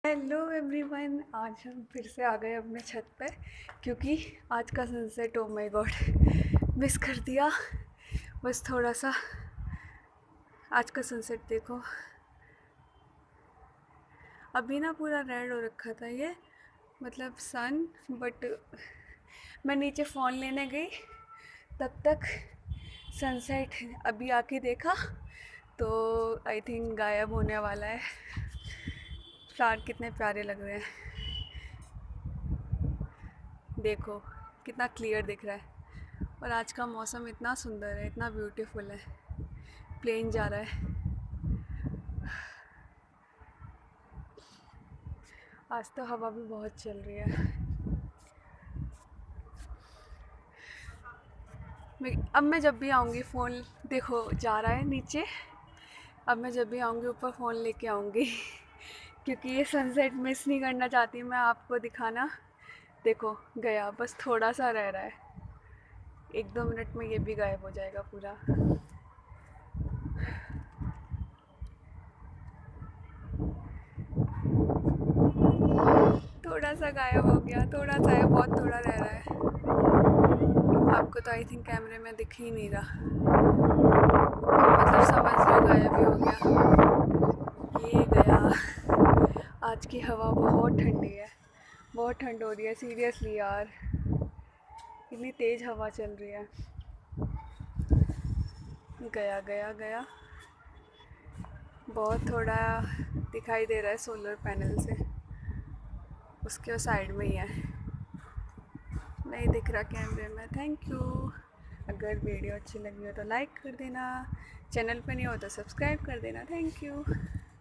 Hello everyone, आज हम फिर से आ गए अपने छत पे क्योंकि आज का sunset, oh my God, miss कर दिया। बस थोड़ा सा आज का सनसेट देखो। अभी ना पूरा रेड हो रखा था ये, मतलब सन, बट मैं नीचे फ़ोन लेने गई, तब तक सनसेट अभी आके देखा तो आई थिंक गायब होने वाला है। फ्लावर कितने प्यारे लग रहे हैं, देखो कितना क्लियर दिख रहा है। और आज का मौसम इतना सुंदर है, इतना ब्यूटीफुल है। प्लेन जा रहा है। आज तो हवा भी बहुत चल रही है। अब मैं जब भी आऊँगी फ़ोन, देखो जा रहा है नीचे। अब मैं जब भी आऊँगी ऊपर फ़ोन लेके आऊँगी क्योंकि ये सनसेट मिस नहीं करना चाहती मैं आपको दिखाना। देखो गया, बस थोड़ा सा रह रहा है, 1-2 मिनट में ये भी गायब हो जाएगा पूरा। थोड़ा सा गायब हो गया, थोड़ा सा है, बहुत थोड़ा रह रहा है। आपको तो आई थिंक कैमरे में दिख ही नहीं रहा, मतलब समझ लो गायब ही हो गया। ये गया। आज की हवा बहुत ठंडी है, बहुत ठंड हो रही है सीरियसली यार, इतनी तेज़ हवा चल रही है। गया गया गया, बहुत थोड़ा दिखाई दे रहा है सोलर पैनल से, उसके साइड में ही है, नहीं दिख रहा कैमरे में। Thank you. अगर वीडियो अच्छी लगी हो तो लाइक कर देना, चैनल पे नहीं हो तो सब्सक्राइब कर देना। Thank you.